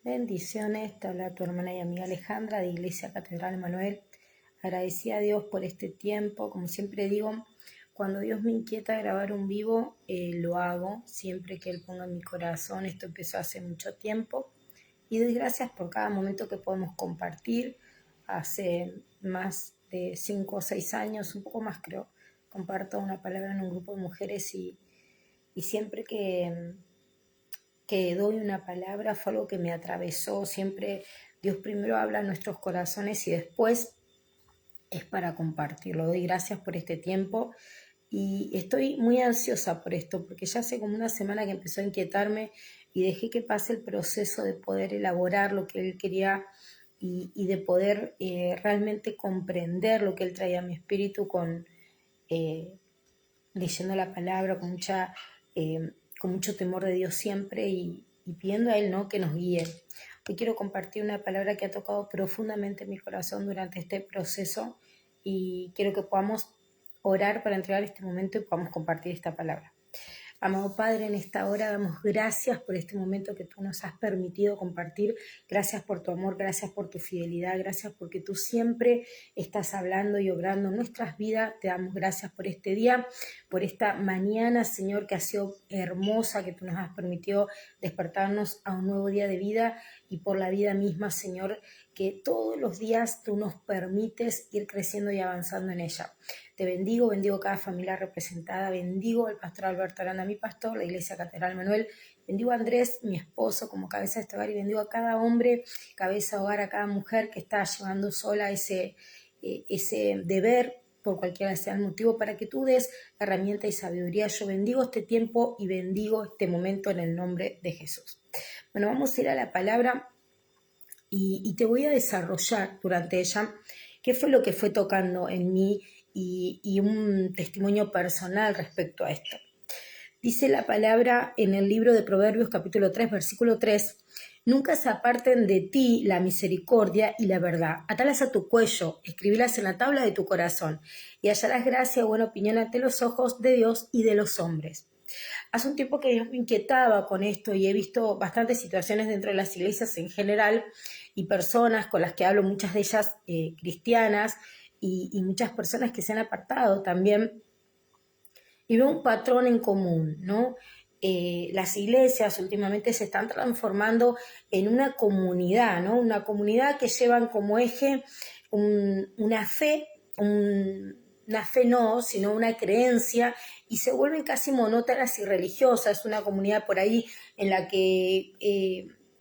Bendiciones, te habla tu hermana y amiga Alejandra de Iglesia Catedral Emanuel. Agradecida a Dios por este tiempo. Como siempre digo, cuando Dios me inquieta grabar un vivo, lo hago siempre que Él ponga en mi corazón. Esto empezó hace mucho tiempo y doy gracias por cada momento que podemos compartir. Hace más de 5 o 6 años, un poco más creo, comparto una palabra en un grupo de mujeres y siempre que doy una palabra fue algo que me atravesó. Siempre Dios primero habla en nuestros corazones y después es para compartirlo. Doy gracias por este tiempo y estoy muy ansiosa por esto, porque ya hace como una semana que empezó a inquietarme y dejé que pase el proceso de poder elaborar lo que Él quería y de poder realmente comprender lo que Él traía a mi espíritu leyendo la palabra con mucho temor de Dios siempre y pidiendo a Él, ¿no?, que nos guíe. Hoy quiero compartir una palabra que ha tocado profundamente mi corazón durante este proceso y quiero que podamos orar para entregar este momento y podamos compartir esta palabra. Amado Padre, en esta hora damos gracias por este momento que tú nos has permitido compartir. Gracias por tu amor, gracias por tu fidelidad, gracias porque tú siempre estás hablando y obrando en nuestras vidas. Te damos gracias por este día, por esta mañana, Señor, que ha sido hermosa, que tú nos has permitido despertarnos a un nuevo día de vida y por la vida misma, Señor, que todos los días tú nos permites ir creciendo y avanzando en ella. Te bendigo cada familia representada, bendigo al pastor Alberto Aranda, mi pastor, la Iglesia Catedral Manuel, bendigo a Andrés, mi esposo, como cabeza de este hogar, y bendigo a cada hombre, cabeza de hogar, a cada mujer que está llevando sola ese deber, por cualquiera sea el motivo, para que tú des herramienta y sabiduría. Yo bendigo este tiempo y bendigo este momento en el nombre de Jesús. Bueno, vamos a ir a la palabra y te voy a desarrollar durante ella qué fue lo que fue tocando en mí y un testimonio personal respecto a esto. Dice la palabra en el libro de Proverbios capítulo 3, versículo 3, nunca se aparten de ti la misericordia y la verdad. Atalas a tu cuello, escribílas en la tabla de tu corazón y hallarás gracia y buena opinión ante los ojos de Dios y de los hombres. Hace un tiempo que Dios me inquietaba con esto y he visto bastantes situaciones dentro de las iglesias en general y personas con las que hablo, muchas de ellas cristianas y muchas personas que se han apartado también. Y veo un patrón en común, ¿no? Las iglesias últimamente se están transformando en una comunidad, ¿no? Una comunidad que llevan como eje una fe no, sino una creencia, y se vuelven casi monótonas y religiosas. Una comunidad por ahí en la que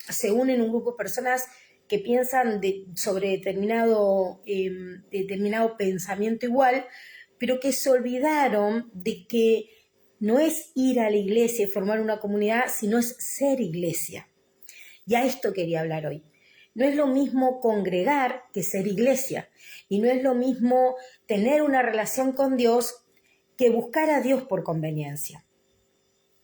se unen un grupo de personas que piensan sobre determinado pensamiento igual, pero que se olvidaron de que no es ir a la iglesia y formar una comunidad, sino es ser iglesia. Y a esto quería hablar hoy. No es lo mismo congregar que ser iglesia, y no es lo mismo tener una relación con Dios que buscar a Dios por conveniencia.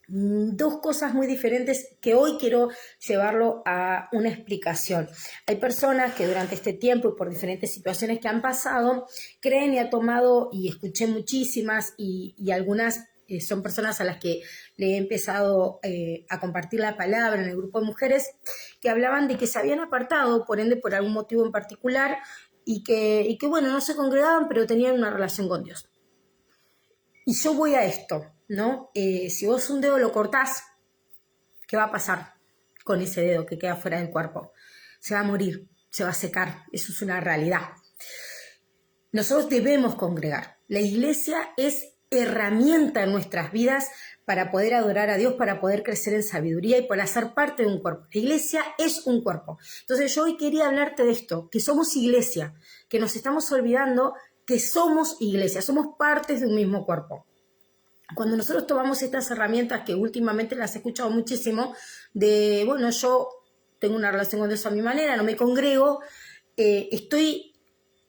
Dos cosas muy diferentes que hoy quiero llevarlo a una explicación. Hay personas que durante este tiempo y por diferentes situaciones que han pasado creen y han tomado, y escuché muchísimas y algunas son personas a las que le he empezado a compartir la palabra en el grupo de mujeres, que hablaban de que se habían apartado, por ende, por algún motivo en particular, y que bueno, no se congregaban, pero tenían una relación con Dios. Y yo voy a esto, ¿no? Si vos un dedo lo cortás, ¿qué va a pasar con ese dedo que queda fuera del cuerpo? Se va a morir, se va a secar, eso es una realidad. Nosotros debemos congregar. La iglesia es herramienta en nuestras vidas para poder adorar a Dios, para poder crecer en sabiduría y para ser parte de un cuerpo. La iglesia es un cuerpo. Entonces yo hoy quería hablarte de esto, que somos iglesia, que nos estamos olvidando que somos iglesia, somos partes de un mismo cuerpo. Cuando nosotros tomamos estas herramientas, que últimamente las he escuchado muchísimo, de, bueno, yo tengo una relación con Dios a mi manera, no me congrego, estoy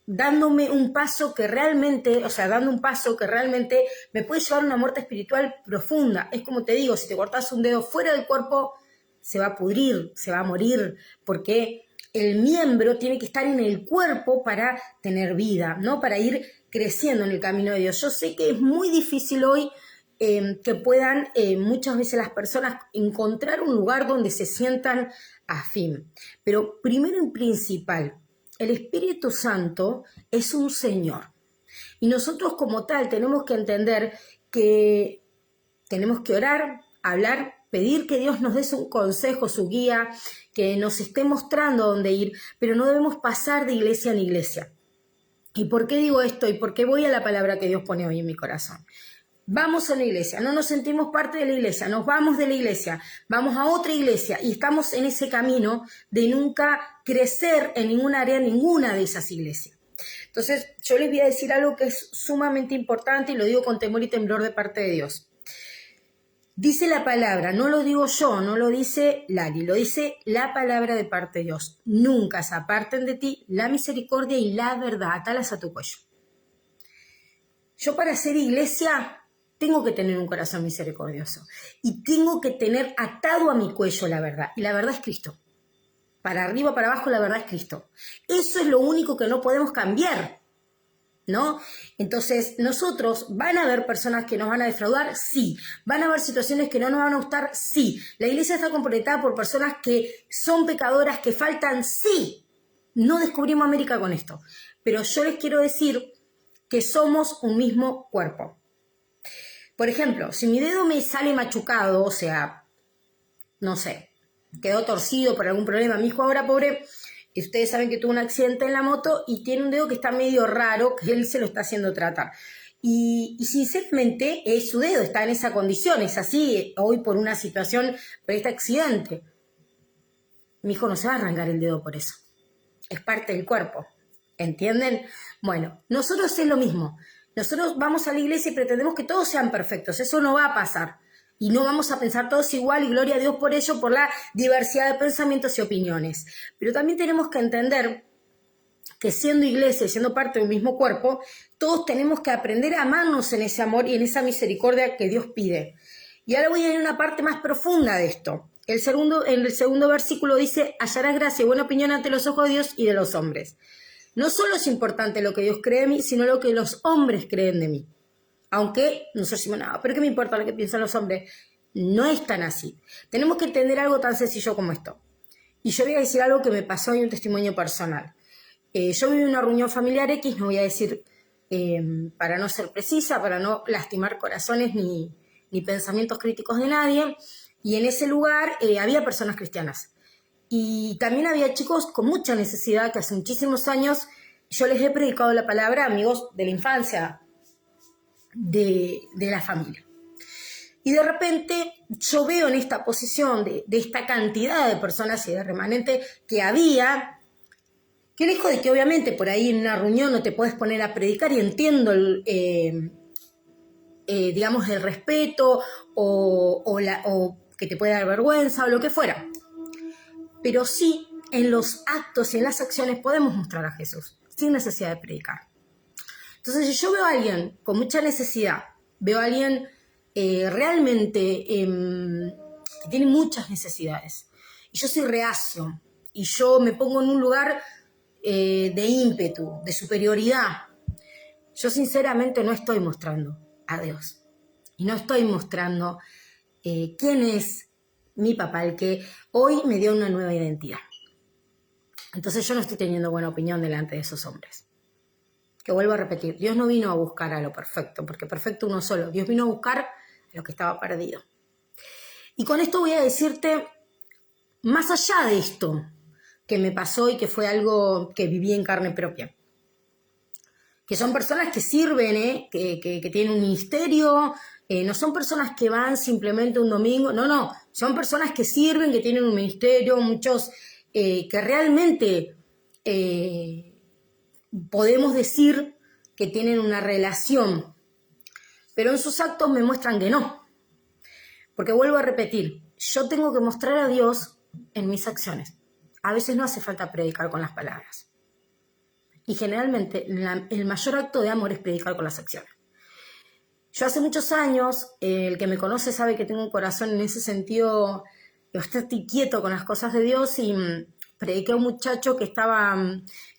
dándome un paso que realmente, dando un paso que realmente me puede llevar a una muerte espiritual profunda. Es como te digo, si te cortas un dedo fuera del cuerpo, se va a pudrir, se va a morir, porque el miembro tiene que estar en el cuerpo para tener vida, ¿no? Para ir creciendo en el camino de Dios. Yo sé que es muy difícil hoy que puedan muchas veces las personas encontrar un lugar donde se sientan afín. Pero primero y principal, el Espíritu Santo es un Señor. Y nosotros como tal tenemos que entender que tenemos que orar, hablar, pedir que Dios nos dé su consejo, su guía, que nos esté mostrando dónde ir, pero no debemos pasar de iglesia en iglesia. ¿Y por qué digo esto? ¿Y por qué voy a la palabra que Dios pone hoy en mi corazón? Vamos a la iglesia, no nos sentimos parte de la iglesia, nos vamos de la iglesia, vamos a otra iglesia y estamos en ese camino de nunca crecer en ningún área, en ninguna de esas iglesias. Entonces, yo les voy a decir algo que es sumamente importante y lo digo con temor y temblor de parte de Dios. Dice la palabra, no lo digo yo, no lo dice Lali, lo dice la palabra de parte de Dios. Nunca se aparten de ti la misericordia y la verdad, atalas a tu cuello. Yo para ser iglesia tengo que tener un corazón misericordioso y tengo que tener atado a mi cuello la verdad. Y la verdad es Cristo. Para arriba, para abajo, la verdad es Cristo. Eso es lo único que no podemos cambiar, ¿no? Entonces, nosotros, ¿van a haber personas que nos van a defraudar? Sí. ¿Van a haber situaciones que no nos van a gustar? Sí. ¿La iglesia está completada por personas que son pecadoras, que faltan? Sí. No descubrimos América con esto. Pero yo les quiero decir que somos un mismo cuerpo. Por ejemplo, si mi dedo me sale machucado, o sea, no sé, quedó torcido por algún problema, mi hijo ahora, pobre, ustedes saben que tuvo un accidente en la moto y tiene un dedo que está medio raro, que él se lo está haciendo tratar. Y sinceramente, su dedo está en esa condición, es así, hoy por una situación, por este accidente. Mi hijo no se va a arrancar el dedo por eso. Es parte del cuerpo, ¿entienden? Bueno, nosotros es lo mismo. Nosotros vamos a la iglesia y pretendemos que todos sean perfectos. Eso no va a pasar. Y no vamos a pensar todos igual y gloria a Dios por ello, por la diversidad de pensamientos y opiniones. Pero también tenemos que entender que siendo iglesia y siendo parte del mismo cuerpo, todos tenemos que aprender a amarnos en ese amor y en esa misericordia que Dios pide. Y ahora voy a ir a una parte más profunda de esto. En el segundo versículo dice, hallarás gracia y buena opinión ante los ojos de Dios y de los hombres. No solo es importante lo que Dios cree de mí, sino lo que los hombres creen de mí. Aunque nosotros decimos, no, pero ¿qué me importa lo que piensan los hombres? No es tan así. Tenemos que entender algo tan sencillo como esto. Y yo voy a decir algo que me pasó y un testimonio personal. Yo viví en una reunión familiar X, no voy a decir para no ser precisa, para no lastimar corazones ni pensamientos críticos de nadie. Y en ese lugar había personas cristianas. Y también había chicos con mucha necesidad que hace muchísimos años yo les he predicado la palabra a amigos de la infancia, de la familia. Y de repente yo veo en esta posición de esta cantidad de personas y de remanente que había, que lejos de que obviamente por ahí en una reunión no te puedes poner a predicar y entiendo digamos el respeto o que te puede dar vergüenza o lo que fuera. Pero sí, en los actos y en las acciones podemos mostrar a Jesús, sin necesidad de predicar. Entonces, si yo veo a alguien con mucha necesidad, veo a alguien realmente que tiene muchas necesidades, y yo soy reacio, y yo me pongo en un lugar de ímpetu, de superioridad, yo sinceramente no estoy mostrando a Dios, y no estoy mostrando quién es mi papá, el que hoy me dio una nueva identidad. Entonces yo no estoy teniendo buena opinión delante de esos hombres. Que vuelvo a repetir, Dios no vino a buscar a lo perfecto, porque perfecto uno solo. Dios vino a buscar a lo que estaba perdido. Y con esto voy a decirte, más allá de esto que me pasó y que fue algo que viví en carne propia, que son personas que sirven, que tienen un ministerio, no son personas que van simplemente un domingo, no, son personas que sirven, que tienen un ministerio, muchos que realmente podemos decir que tienen una relación, pero en sus actos me muestran que no. Porque vuelvo a repetir, yo tengo que mostrar a Dios en mis acciones. A veces no hace falta predicar con las palabras. Y generalmente el mayor acto de amor es predicar con las acciones. Yo hace muchos años, el que me conoce sabe que tengo un corazón en ese sentido bastante inquieto con las cosas de Dios y prediqué a un muchacho que estaba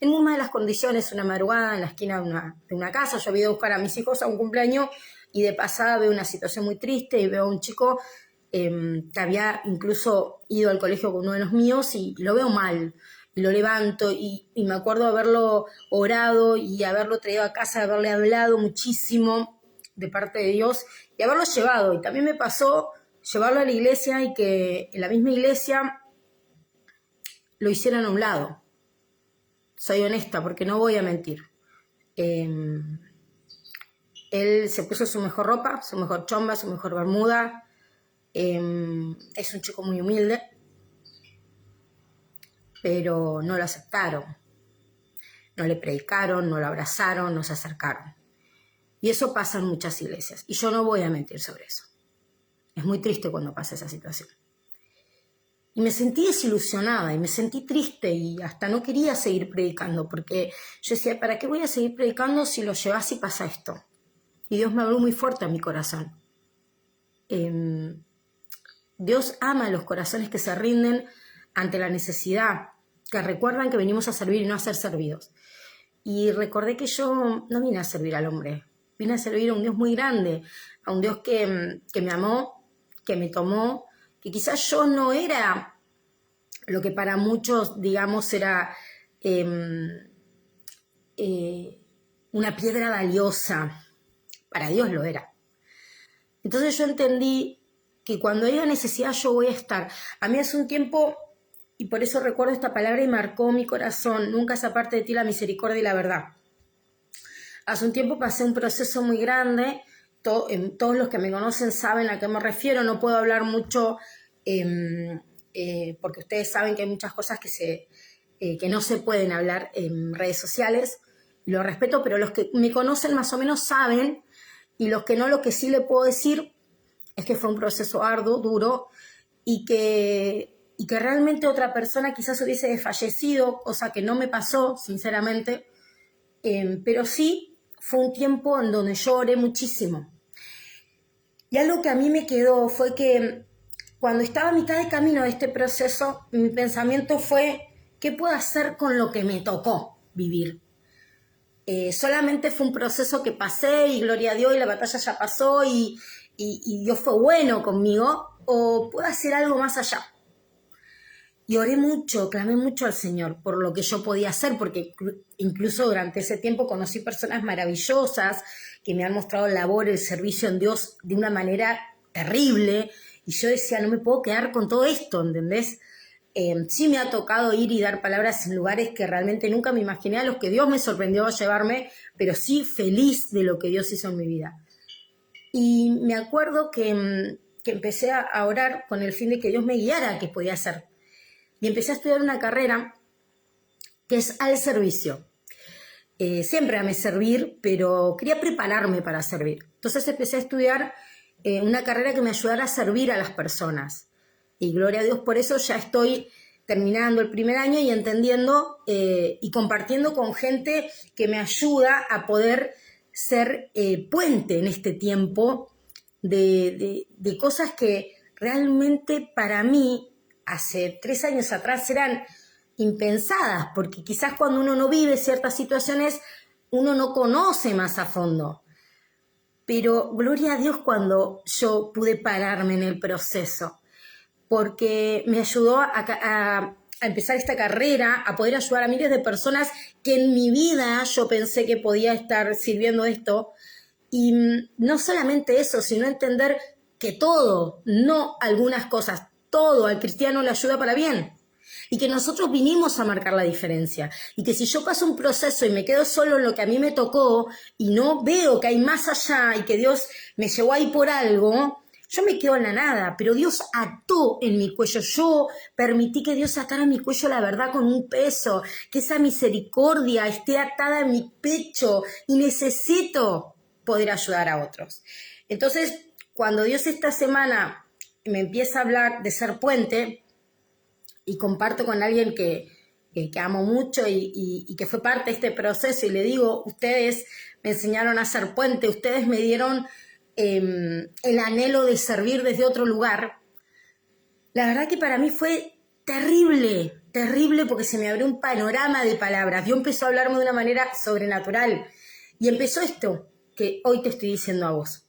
en una de las condiciones, una madrugada en la esquina de una casa. Yo había ido a buscar a mis hijos a un cumpleaños y de pasada veo una situación muy triste y veo a un chico que había incluso ido al colegio con uno de los míos y lo veo mal. Y lo levanto y me acuerdo haberlo orado y haberlo traído a casa, haberle hablado muchísimo de parte de Dios y haberlo llevado. Y también me pasó llevarlo a la iglesia y que en la misma iglesia lo hicieran a un lado. Soy honesta porque no voy a mentir. Él se puso su mejor ropa, su mejor chomba, su mejor bermuda. Es un chico muy humilde, pero no lo aceptaron. No le predicaron, no lo abrazaron, no se acercaron. Y eso pasa en muchas iglesias. Y yo no voy a mentir sobre eso. Es muy triste cuando pasa esa situación. Y me sentí desilusionada y me sentí triste y hasta no quería seguir predicando porque yo decía, ¿para qué voy a seguir predicando si lo llevas y pasa esto? Y Dios me habló muy fuerte a mi corazón. Dios ama los corazones que se rinden ante la necesidad, que recuerdan que venimos a servir y no a ser servidos. Y recordé que yo no vine a servir al hombre, vine a servir a un Dios muy grande, a un Dios que me amó, que me tomó, que quizás yo no era lo que para muchos, digamos, era una piedra valiosa. Para Dios lo era. Entonces yo entendí que cuando haya necesidad yo voy a estar. A mí hace un tiempo, y por eso recuerdo esta palabra y marcó mi corazón, nunca se aparte de ti la misericordia y la verdad. Hace un tiempo pasé un proceso muy grande, todos los que me conocen saben a qué me refiero, no puedo hablar mucho porque ustedes saben que hay muchas cosas que no se pueden hablar en redes sociales, y lo respeto, pero los que me conocen más o menos saben, y los que no, lo que sí le puedo decir es que fue un proceso arduo, duro, y que realmente otra persona quizás hubiese desfallecido, cosa que no me pasó, sinceramente, pero sí fue un tiempo en donde yo oré muchísimo. Y algo que a mí me quedó fue que cuando estaba a mitad de camino de este proceso, mi pensamiento fue, ¿qué puedo hacer con lo que me tocó vivir? Solamente fue un proceso que pasé y gloria a Dios y la batalla ya pasó y Dios fue bueno conmigo, o puedo hacer algo más allá. Y oré mucho, clamé mucho al Señor por lo que yo podía hacer, porque incluso durante ese tiempo conocí personas maravillosas que me han mostrado labor, el servicio en Dios de una manera terrible, y yo decía, no me puedo quedar con todo esto, ¿entendés? Sí me ha tocado ir y dar palabras en lugares que realmente nunca me imaginé, a los que Dios me sorprendió llevarme, pero sí feliz de lo que Dios hizo en mi vida. Y me acuerdo que empecé a orar con el fin de que Dios me guiara a qué podía hacer. Y empecé a estudiar una carrera que es al servicio. Siempre amé servir, pero quería prepararme para servir. Entonces empecé a estudiar una carrera que me ayudara a servir a las personas. Y gloria a Dios por eso ya estoy terminando el primer año y entendiendo y compartiendo con gente que me ayuda a poder ser puente en este tiempo de cosas que realmente para mí hace 3 años atrás eran impensadas, porque quizás cuando uno no vive ciertas situaciones uno no conoce más a fondo. Pero gloria a Dios cuando yo pude pararme en el proceso, porque me ayudó a empezar esta carrera, a poder ayudar a miles de personas que en mi vida yo pensé que podía estar sirviendo esto. Y no solamente eso, sino entender que todo, no algunas cosas, todo al cristiano le ayuda para bien. Y que nosotros vinimos a marcar la diferencia. Y que si yo paso un proceso y me quedo solo en lo que a mí me tocó y no veo que hay más allá y que Dios me llevó ahí por algo, yo me quedo en la nada. Pero Dios ató en mi cuello. Yo permití que Dios atara en mi cuello la verdad con un peso. Que esa misericordia esté atada en mi pecho. Y necesito poder ayudar a otros. Entonces, cuando Dios esta semana me empieza a hablar de ser puente, y comparto con alguien que amo mucho y que fue parte de este proceso, y le digo, ustedes me enseñaron a ser puente, ustedes me dieron el anhelo de servir desde otro lugar. La verdad que para mí fue terrible, terrible, porque se me abrió un panorama de palabras. Dios empezó a hablarme de una manera sobrenatural y empezó esto que hoy te estoy diciendo a vos.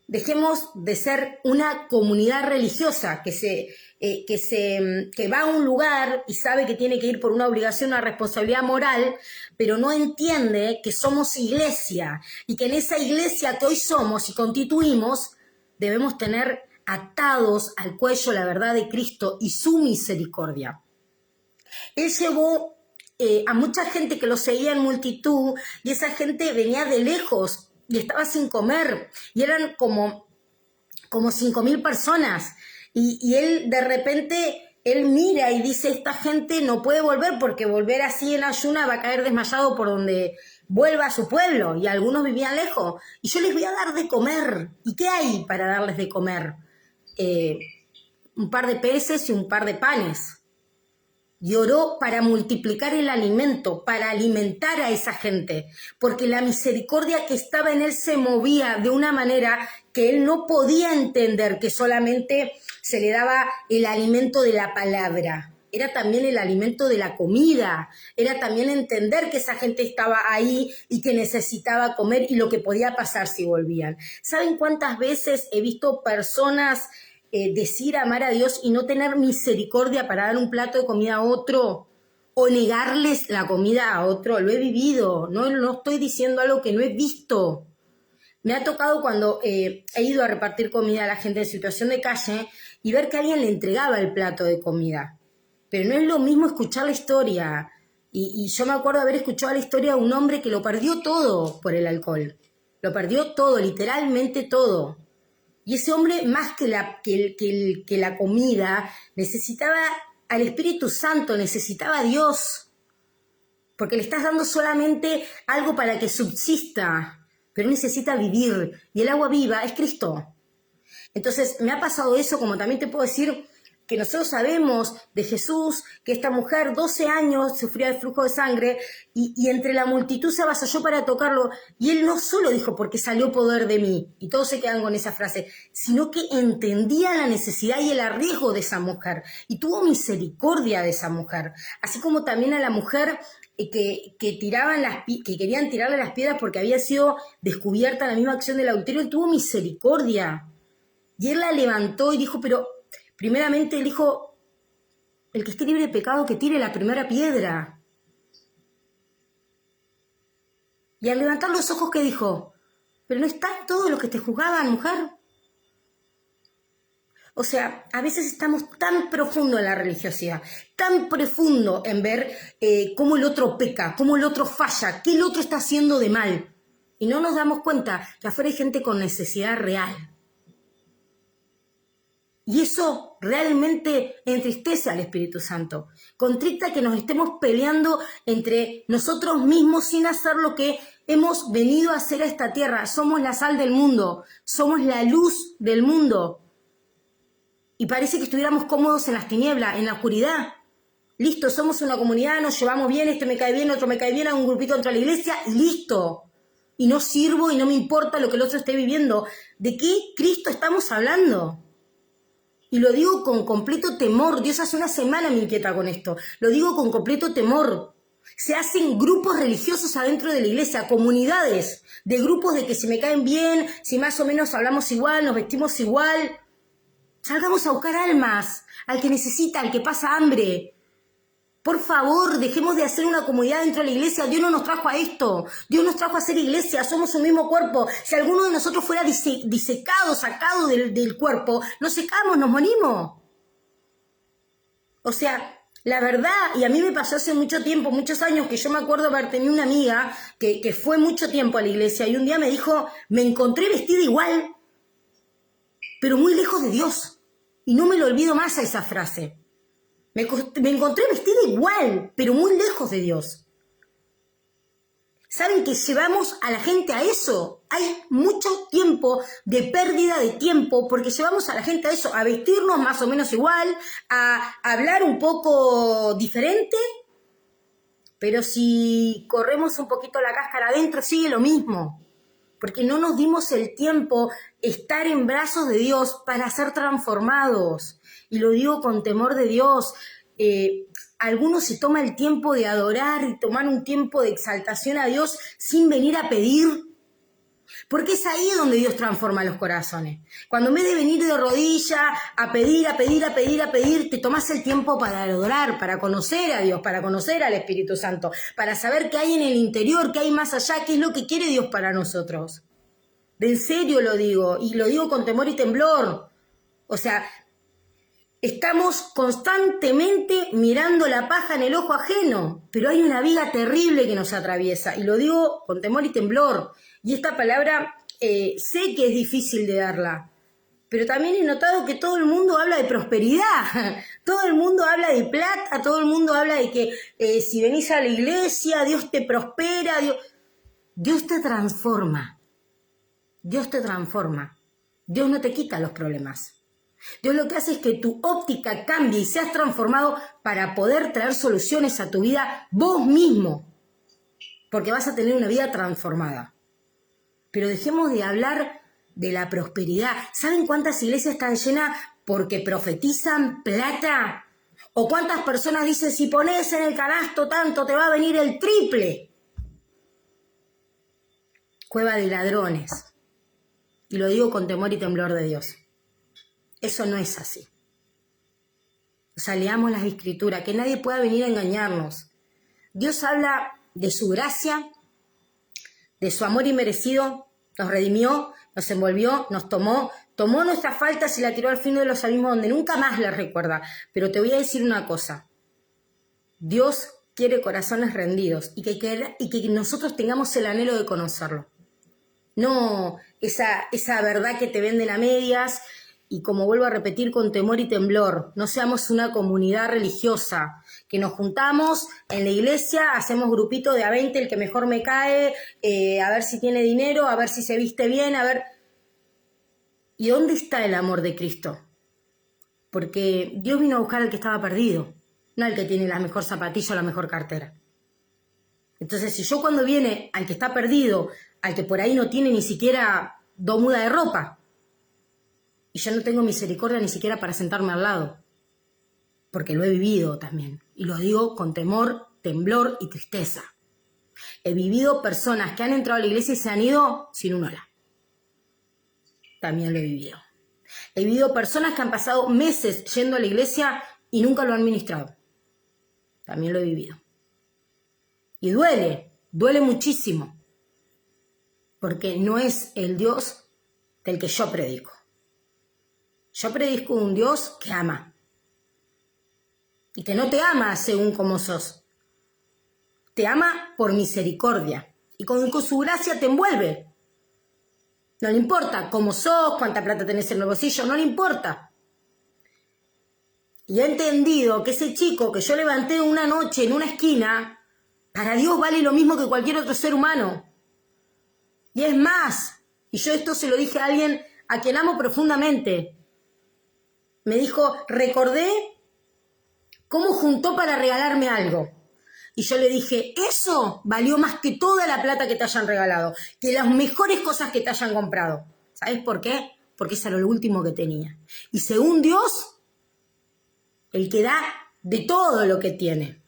Dejemos de ser una comunidad religiosa que va a un lugar y sabe que tiene que ir por una obligación, una responsabilidad moral, pero no entiende que somos iglesia y que en esa iglesia que hoy somos y constituimos debemos tener atados al cuello la verdad de Cristo y su misericordia. Él llevó a mucha gente que lo seguía en multitud y esa gente venía de lejos y estaba sin comer y eran como 5.000 personas y él de repente, él mira y dice, esta gente no puede volver porque volver así en ayuna va a caer desmayado por donde vuelva a su pueblo y algunos vivían lejos y yo les voy a dar de comer. ¿Y qué hay para darles de comer? Un par de peces y un par de panes. Y oró para multiplicar el alimento, para alimentar a esa gente, porque la misericordia que estaba en él se movía de una manera que él no podía entender que solamente se le daba el alimento de la palabra. Era también el alimento de la comida, era también entender que esa gente estaba ahí y que necesitaba comer y lo que podía pasar si volvían. ¿Saben cuántas veces he visto personas decir amar a Dios y no tener misericordia para dar un plato de comida a otro o negarles la comida a otro? Lo he vivido, no estoy diciendo algo que no he visto. Me ha tocado cuando he ido a repartir comida a la gente en situación de calle y ver que alguien le entregaba el plato de comida. Pero no es lo mismo escuchar la historia. Y yo me acuerdo haber escuchado la historia de un hombre que lo perdió todo por el alcohol. Lo perdió todo, literalmente todo. Y ese hombre, más que la comida, necesitaba al Espíritu Santo, necesitaba a Dios. Porque le estás dando solamente algo para que subsista, pero necesita vivir. Y el agua viva es Cristo. Entonces, me ha pasado eso, como también te puedo decir que nosotros sabemos de Jesús, que esta mujer 12 años sufría de flujo de sangre y entre la multitud se avasalló para tocarlo y él no solo dijo porque salió poder de mí, y todos se quedan con esa frase, sino que entendía la necesidad y el arriesgo de esa mujer y tuvo misericordia de esa mujer, así como también a la mujer que querían tirarle las piedras porque había sido descubierta la misma acción del adulterio. Él tuvo misericordia y él la levantó y dijo, pero primeramente él dijo, el que esté libre de pecado que tire la primera piedra. Y al levantar los ojos, ¿qué dijo? Pero no están todos los que te juzgaban, mujer. O sea, a veces estamos tan profundo en la religiosidad, tan profundo en ver cómo el otro peca, cómo el otro falla, qué el otro está haciendo de mal. Y no nos damos cuenta que afuera hay gente con necesidad real. Y eso realmente entristece al Espíritu Santo. Contrita que nos estemos peleando entre nosotros mismos sin hacer lo que hemos venido a hacer a esta tierra. Somos la sal del mundo, somos la luz del mundo. Y parece que estuviéramos cómodos en las tinieblas, en la oscuridad. Listo, somos una comunidad, nos llevamos bien, este me cae bien, otro me cae bien, hago un grupito dentro de la iglesia y listo. Y no sirvo y no me importa lo que el otro esté viviendo. ¿De qué Cristo estamos hablando? Y lo digo con completo temor. Dios hace una semana me inquieta con esto. Lo digo con completo temor. Se hacen grupos religiosos adentro de la iglesia, comunidades de grupos de que si me caen bien, si más o menos hablamos igual, nos vestimos igual. Salgamos a buscar almas, al que necesita, al que pasa hambre. Por favor, dejemos de hacer una comunidad dentro de la iglesia. Dios no nos trajo a esto. Dios nos trajo a ser iglesia. Somos un mismo cuerpo. Si alguno de nosotros fuera disecado, sacado del cuerpo, nos secamos, nos morimos. O sea, la verdad, y a mí me pasó hace mucho tiempo, muchos años, que yo me acuerdo haber tenido una amiga que fue mucho tiempo a la iglesia y un día me dijo, me encontré vestida igual, pero muy lejos de Dios. Y no me lo olvido más a esa frase. Me encontré vestida igual, pero muy lejos de Dios. ¿Saben que llevamos a la gente a eso? Hay mucho tiempo de pérdida de tiempo porque llevamos a la gente a eso, a vestirnos más o menos igual, a hablar un poco diferente, pero si corremos un poquito la cáscara adentro sigue lo mismo. Porque no nos dimos el tiempo estar en brazos de Dios para ser transformados. Y lo digo con temor de Dios. Algunos se toma el tiempo de adorar y tomar un tiempo de exaltación a Dios sin venir a pedir. Porque es ahí donde Dios transforma los corazones. Cuando en vez de venir de rodilla a pedir, te tomás el tiempo para adorar, para conocer a Dios, para conocer al Espíritu Santo, para saber qué hay en el interior, qué hay más allá, qué es lo que quiere Dios para nosotros. De en serio lo digo, y lo digo con temor y temblor. O sea, estamos constantemente mirando la paja en el ojo ajeno, pero hay una viga terrible que nos atraviesa, y lo digo con temor y temblor. Y esta palabra sé que es difícil de darla, pero también he notado que todo el mundo habla de prosperidad, todo el mundo habla de plata, todo el mundo habla de que si venís a la iglesia, Dios te prospera, Dios te transforma, Dios te transforma, Dios no te quita los problemas. Dios lo que hace es que tu óptica cambie y seas transformado para poder traer soluciones a tu vida vos mismo, porque vas a tener una vida transformada. Pero dejemos de hablar de la prosperidad. ¿Saben cuántas iglesias están llenas porque profetizan plata? ¿O cuántas personas dicen, si pones en el canasto tanto, te va a venir el triple? Cueva de ladrones. Y lo digo con temor y temblor de Dios. Eso no es así. O sea, leamos las Escrituras, que nadie pueda venir a engañarnos. Dios habla de su gracia, de su amor inmerecido, nos redimió, nos envolvió, nos tomó nuestras faltas y la tiró al fin de los abismos donde nunca más las recuerda. Pero te voy a decir una cosa. Dios quiere corazones rendidos y que nosotros tengamos el anhelo de conocerlo. No esa verdad que te venden a medias. Y como vuelvo a repetir con temor y temblor, no seamos una comunidad religiosa, que nos juntamos en la iglesia, hacemos grupito de a 20, el que mejor me cae, a ver si tiene dinero, a ver si se viste bien, a ver... ¿Y dónde está el amor de Cristo? Porque Dios vino a buscar al que estaba perdido, no al que tiene la mejor zapatilla o la mejor cartera. Entonces, si yo cuando viene al que está perdido, al que por ahí no tiene ni siquiera 2 mudas de ropa, y yo no tengo misericordia ni siquiera para sentarme al lado, porque lo he vivido también. Y lo digo con temor, temblor y tristeza. He vivido personas que han entrado a la iglesia y se han ido sin un hola. También lo he vivido. He vivido personas que han pasado meses yendo a la iglesia y nunca lo han ministrado. También lo he vivido. Y duele muchísimo, porque no es el Dios del que yo predico. Yo predico un Dios que ama. Y que no te ama según como sos. Te ama por misericordia. Y con su gracia te envuelve. No le importa cómo sos, cuánta plata tenés en el bolsillo, no le importa. Y he entendido que ese chico que yo levanté una noche en una esquina, para Dios vale lo mismo que cualquier otro ser humano. Y es más, y yo esto se lo dije a alguien a quien amo profundamente. Me dijo, recordé cómo juntó para regalarme algo. Y yo le dije, eso valió más que toda la plata que te hayan regalado, que las mejores cosas que te hayan comprado. ¿Sabes por qué? Porque eso era lo último que tenía. Y según Dios, el que da de todo lo que tiene,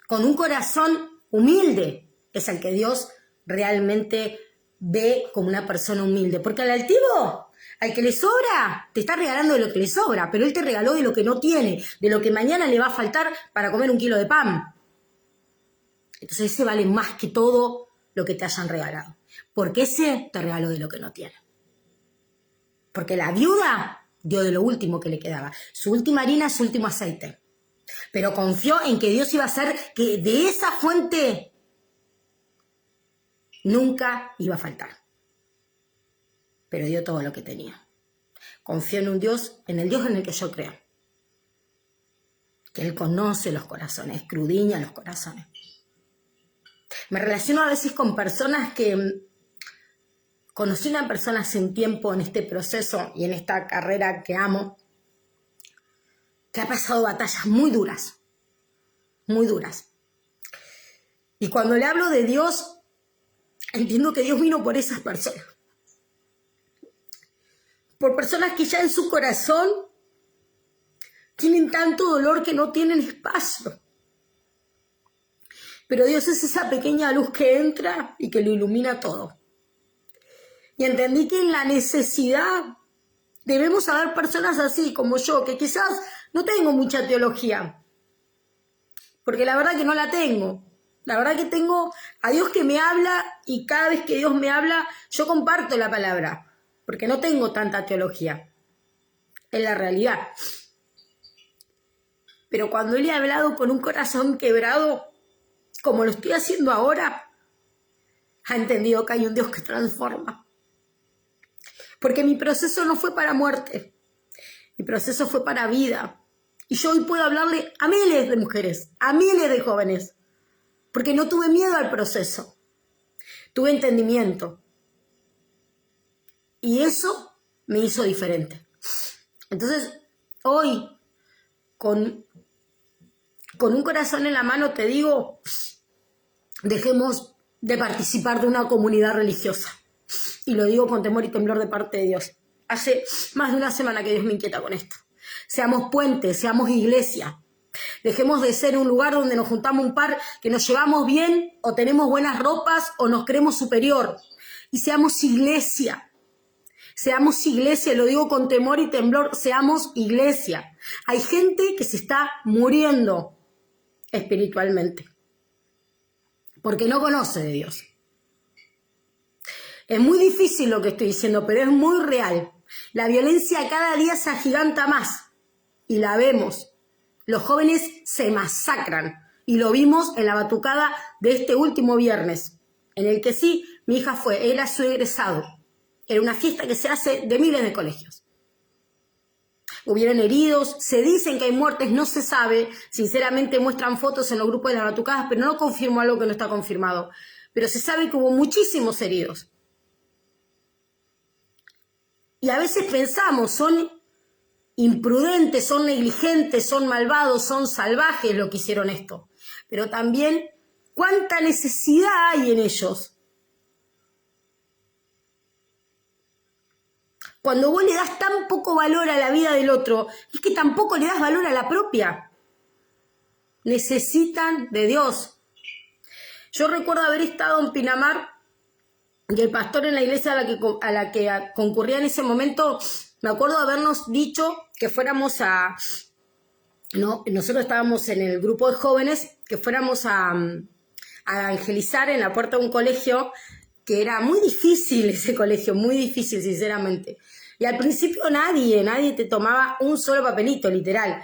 con un corazón humilde, es el que Dios realmente ve como una persona humilde. Porque al altivo, al que le sobra, te está regalando de lo que le sobra, pero él te regaló de lo que no tiene, de lo que mañana le va a faltar para comer 1 kilo de pan. Entonces ese vale más que todo lo que te hayan regalado, porque ese te regaló de lo que no tiene. Porque la viuda dio de lo último que le quedaba, su última harina, su último aceite. Pero confió en que Dios iba a hacer que de esa fuente nunca iba a faltar. Pero dio todo lo que tenía. Confío en un Dios, en el Dios en el que yo creo. Que Él conoce los corazones, escudriña los corazones. Me relaciono a veces con personas que... Conocí una persona hace un tiempo en este proceso y en esta carrera que amo, que ha pasado batallas muy duras. Muy duras. Y cuando le hablo de Dios, entiendo que Dios vino por esas personas. Por personas que ya en su corazón tienen tanto dolor que no tienen espacio. Pero Dios es esa pequeña luz que entra y que lo ilumina todo. Y entendí que en la necesidad debemos haber personas así como yo, que quizás no tengo mucha teología, porque la verdad que no la tengo. La verdad que tengo a Dios que me habla y cada vez que Dios me habla, yo comparto la palabra, porque no tengo tanta teología. Es la realidad. Pero cuando Él ha hablado con un corazón quebrado, como lo estoy haciendo ahora, ha entendido que hay un Dios que transforma. Porque mi proceso no fue para muerte, mi proceso fue para vida. Y yo hoy puedo hablarle a miles de mujeres, a miles de jóvenes, porque no tuve miedo al proceso, tuve entendimiento. Y eso me hizo diferente. Entonces, hoy, con un corazón en la mano, te digo, dejemos de participar de una comunidad religiosa. Y lo digo con temor y temblor de parte de Dios. Hace más de una semana que Dios me inquieta con esto. Seamos puentes, seamos iglesia. Dejemos de ser un lugar donde nos juntamos un par que nos llevamos bien o tenemos buenas ropas o nos creemos superior. Y seamos iglesia. Seamos iglesia, lo digo con temor y temblor, seamos iglesia. Hay gente que se está muriendo espiritualmente porque no conoce de Dios. Es muy difícil lo que estoy diciendo, pero es muy real. La violencia cada día se agiganta más y la vemos. Los jóvenes se masacran y lo vimos en la batucada de este último viernes, en el que sí, mi hija fue, era su egresado. Era una fiesta que se hace de miles de colegios. Hubieron heridos, se dicen que hay muertes, no se sabe. Sinceramente muestran fotos en los grupos de las batucadas, pero no confirmo algo que no está confirmado. Pero se sabe que hubo muchísimos heridos. Y a veces pensamos, son imprudentes, son negligentes, son malvados, son salvajes los que hicieron esto. Pero también, ¿cuánta necesidad hay en ellos? Cuando vos le das tan poco valor a la vida del otro, es que tampoco le das valor a la propia. Necesitan de Dios. Yo recuerdo haber estado en Pinamar y el pastor en la iglesia a la que concurría en ese momento, me acuerdo habernos dicho que fuéramos nosotros estábamos en el grupo de jóvenes, que fuéramos a evangelizar en la puerta de un colegio, que era muy difícil ese colegio, muy difícil, sinceramente. Y al principio nadie te tomaba un solo papelito, literal.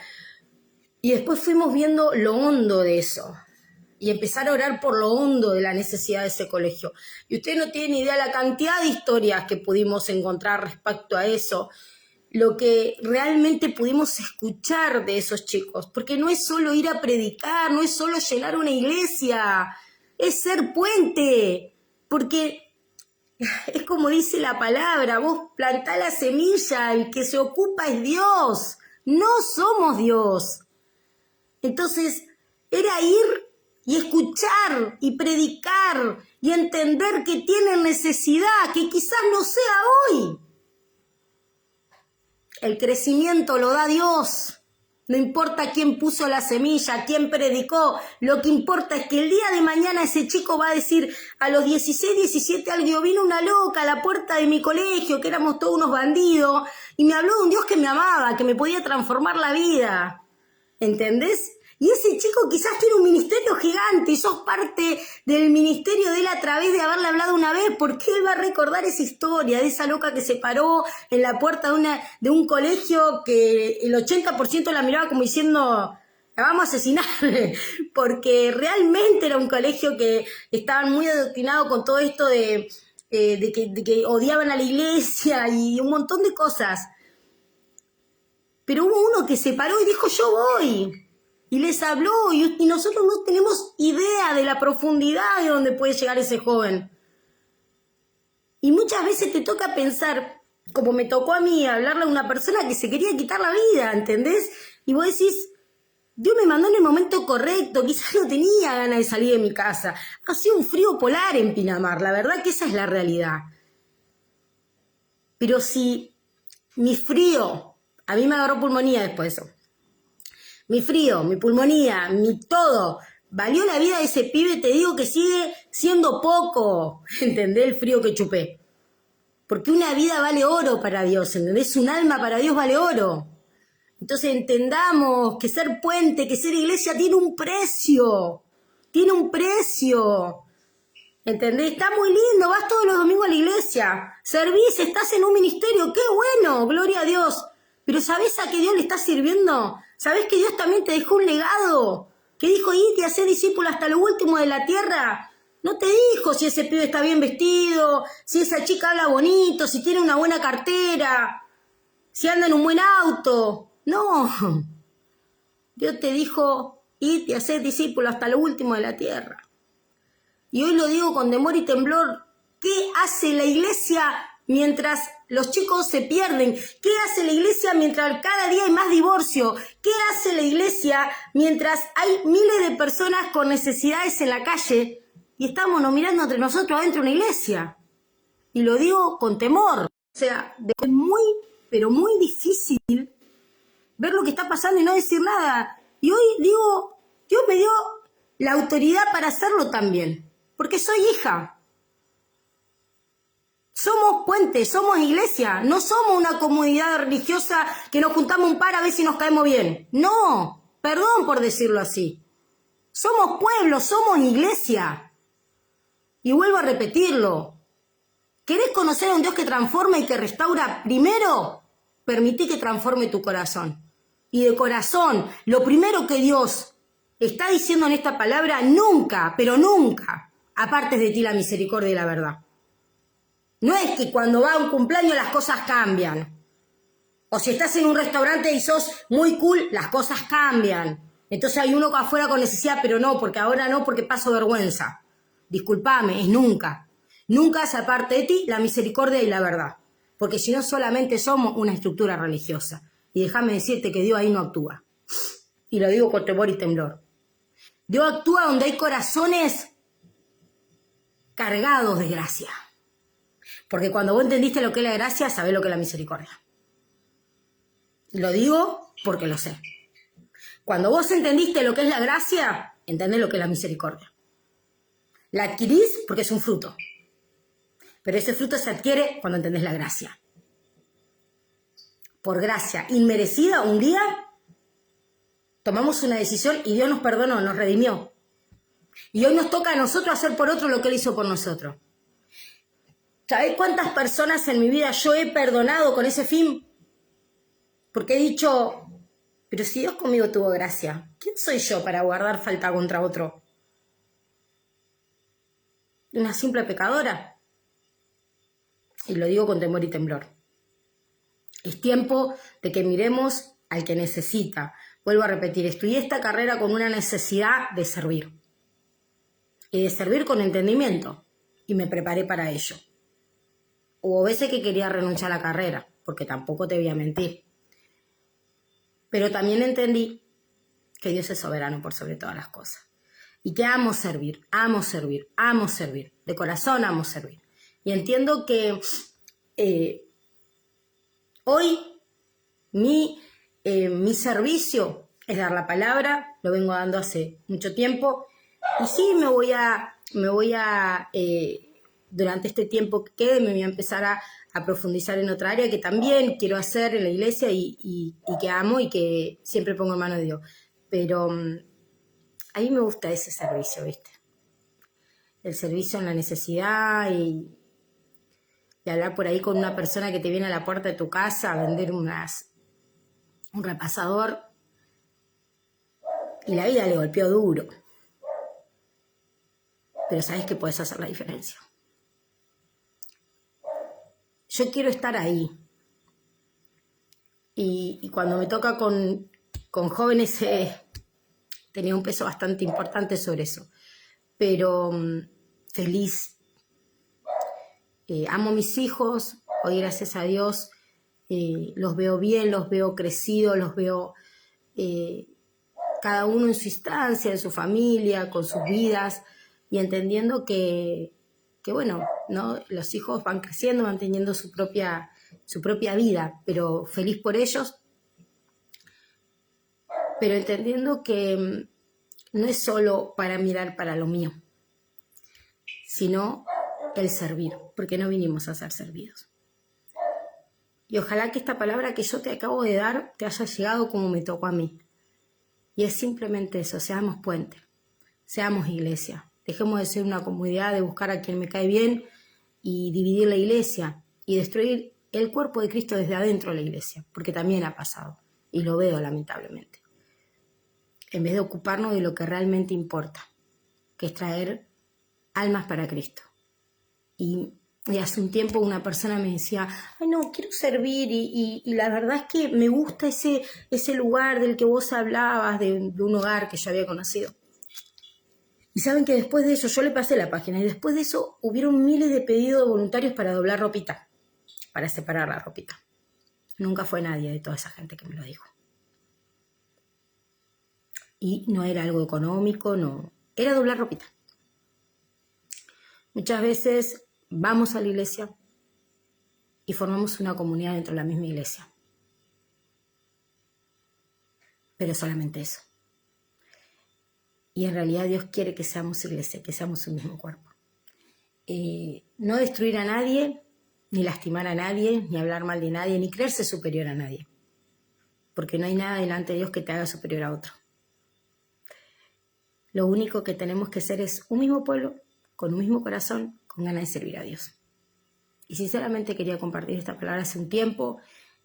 Y después fuimos viendo lo hondo de eso. Y empezar a orar por lo hondo de la necesidad de ese colegio. Y ustedes no tienen idea la cantidad de historias que pudimos encontrar respecto a eso, lo que realmente pudimos escuchar de esos chicos, porque no es solo ir a predicar, no es solo llenar una iglesia, es ser puente, porque es como dice la palabra, vos plantá la semilla, el que se ocupa es Dios, no somos Dios. Entonces, era ir y escuchar y predicar y entender que tienen necesidad, que quizás no sea hoy. El crecimiento lo da Dios. No importa quién puso la semilla, quién predicó, lo que importa es que el día de mañana ese chico va a decir a los 16, 17 años, vino una loca a la puerta de mi colegio, que éramos todos unos bandidos, y me habló de un Dios que me amaba, que me podía transformar la vida. ¿Entendés? Y ese chico quizás tiene un ministerio gigante y sos parte del ministerio de él a través de haberle hablado una vez, porque él va a recordar esa historia de esa loca que se paró en la puerta de un colegio que el 80% la miraba como diciendo, la vamos a asesinar, porque realmente era un colegio que estaban muy adoctrinados con todo esto de que odiaban a la iglesia y un montón de cosas. Pero hubo uno que se paró y dijo, yo voy. Y les habló, y nosotros no tenemos idea de la profundidad de donde puede llegar ese joven. Y muchas veces te toca pensar, como me tocó a mí, hablarle a una persona que se quería quitar la vida, ¿entendés? Y vos decís, Dios me mandó en el momento correcto, quizás no tenía ganas de salir de mi casa. Hacía un frío polar en Pinamar, la verdad que esa es la realidad. Pero si mi frío, a mí me agarró pulmonía después de eso. Mi frío, mi pulmonía, mi todo, ¿Valió la vida de ese pibe? Te digo que sigue siendo poco. ¿Entendés el frío que chupé? Porque una vida vale oro para Dios, ¿entendés? Un alma para Dios vale oro. Entonces entendamos que ser puente, que ser iglesia tiene un precio. Tiene un precio. ¿Entendés? Está muy lindo, vas todos los domingos a la iglesia, servís, estás en un ministerio, qué bueno, gloria a Dios. Pero ¿sabés a qué Dios le está sirviendo? ¿Sabés que Dios también te dejó un legado? Que dijo, id y hacé discípulos hasta lo último de la tierra. No te dijo si ese pibe está bien vestido, si esa chica habla bonito, si tiene una buena cartera, si anda en un buen auto. No. Dios te dijo, id y hacé discípulos hasta lo último de la tierra. Y hoy lo digo con temor y temblor. ¿Qué hace la iglesia mientras los chicos se pierden? ¿Qué hace la iglesia mientras cada día hay más divorcio? ¿Qué hace la iglesia mientras hay miles de personas con necesidades en la calle y estamos mirando entre nosotros adentro de una iglesia? Y lo digo con temor. O sea, es muy, pero muy difícil ver lo que está pasando y no decir nada. Y hoy digo, Dios me dio la autoridad para hacerlo también. Porque soy hija. Somos puentes, somos iglesia. No somos una comunidad religiosa que nos juntamos un par a ver si nos caemos bien. No, perdón por decirlo así. Somos pueblo, somos iglesia. Y vuelvo a repetirlo. ¿Querés conocer a un Dios que transforma y que restaura? Primero, permití que transforme tu corazón. Y de corazón, lo primero que Dios está diciendo en esta palabra, nunca, pero nunca, apartes de ti la misericordia y la verdad. No es que cuando va a un cumpleaños las cosas cambian. O si estás en un restaurante y sos muy cool, las cosas cambian. Entonces hay uno afuera con necesidad, pero no, porque ahora no, porque paso vergüenza. Discúlpame, es nunca. Nunca se aparte de ti la misericordia y la verdad. Porque si no solamente somos una estructura religiosa. Y déjame decirte que Dios ahí no actúa. Y lo digo con temor y temblor. Dios actúa donde hay corazones cargados de gracia. Porque cuando vos entendiste lo que es la gracia, sabés lo que es la misericordia. Lo digo porque lo sé. Cuando vos entendiste lo que es la gracia, entendés lo que es la misericordia. La adquirís porque es un fruto. Pero ese fruto se adquiere cuando entendés la gracia. Por gracia inmerecida, un día tomamos una decisión y Dios nos perdonó, nos redimió. Y hoy nos toca a nosotros hacer por otro lo que Él hizo por nosotros. ¿Sabés cuántas personas en mi vida yo he perdonado con ese fin? Porque he dicho, pero si Dios conmigo tuvo gracia, ¿quién soy yo para guardar falta contra otro? ¿Una simple pecadora? Y lo digo con temor y temblor. Es tiempo de que miremos al que necesita. Vuelvo a repetir, estudié esta carrera con una necesidad de servir. Y de servir con entendimiento. Y me preparé para ello. Hubo veces que quería renunciar a la carrera, porque tampoco te voy a mentir. Pero también entendí que Dios es soberano por sobre todas las cosas. Y que amo servir, amo servir, amo servir. De corazón amo servir. Y entiendo que hoy mi servicio es dar la palabra, lo vengo dando hace mucho tiempo. Y sí, me voy a durante este tiempo que quede, me voy a empezar a profundizar en otra área que también quiero hacer en la iglesia y que amo y que siempre pongo en manos de Dios. Pero a mí me gusta ese servicio, ¿viste? El servicio en la necesidad y hablar por ahí con una persona que te viene a la puerta de tu casa a vender un repasador y la vida le golpeó duro. Pero sabes que puedes hacer la diferencia. Yo quiero estar ahí. Y cuando me toca con jóvenes, tenía un peso bastante importante sobre eso. Pero feliz. Amo a mis hijos. Hoy, gracias a Dios, los veo bien, los veo crecidos, los veo cada uno en su instancia, en su familia, con sus vidas. Y entendiendo que bueno, ¿no? Los hijos van creciendo, van teniendo su propia vida, pero feliz por ellos, pero entendiendo que no es solo para mirar para lo mío, sino el servir, porque no vinimos a ser servidos. Y ojalá que esta palabra que yo te acabo de dar te haya llegado como me tocó a mí. Y es simplemente eso, seamos puente, seamos iglesia. Dejemos de ser una comunidad de buscar a quien me cae bien y dividir la iglesia y destruir el cuerpo de Cristo desde adentro de la iglesia, porque también ha pasado y lo veo lamentablemente. En vez de ocuparnos de lo que realmente importa, que es traer almas para Cristo. Y hace un tiempo una persona me decía, ay no, quiero servir y la verdad es que me gusta ese lugar del que vos hablabas, de un hogar que yo había conocido. Y saben que después de eso, yo le pasé la página y después de eso hubieron miles de pedidos de voluntarios para doblar ropita, para separar la ropita. Nunca fue nadie de toda esa gente que me lo dijo. Y no era algo económico, no, era doblar ropita. Muchas veces vamos a la iglesia y formamos una comunidad dentro de la misma iglesia. Pero solamente eso. Y en realidad Dios quiere que seamos iglesia, que seamos un mismo cuerpo. No destruir a nadie, ni lastimar a nadie, ni hablar mal de nadie, ni creerse superior a nadie. Porque no hay nada delante de Dios que te haga superior a otro. Lo único que tenemos que ser es un mismo pueblo, con un mismo corazón, con ganas de servir a Dios. Y sinceramente quería compartir esta palabra hace un tiempo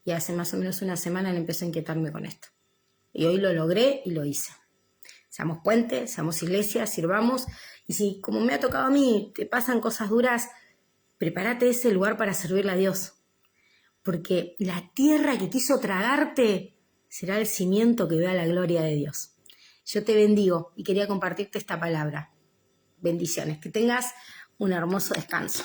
y hace más o menos una semana empecé a inquietarme con esto. Y hoy lo logré y lo hice. Seamos puente, seamos iglesia, sirvamos. Y si, como me ha tocado a mí, te pasan cosas duras, prepárate ese lugar para servirle a Dios. Porque la tierra que quiso tragarte será el cimiento que vea la gloria de Dios. Yo te bendigo y quería compartirte esta palabra. Bendiciones. Que tengas un hermoso descanso.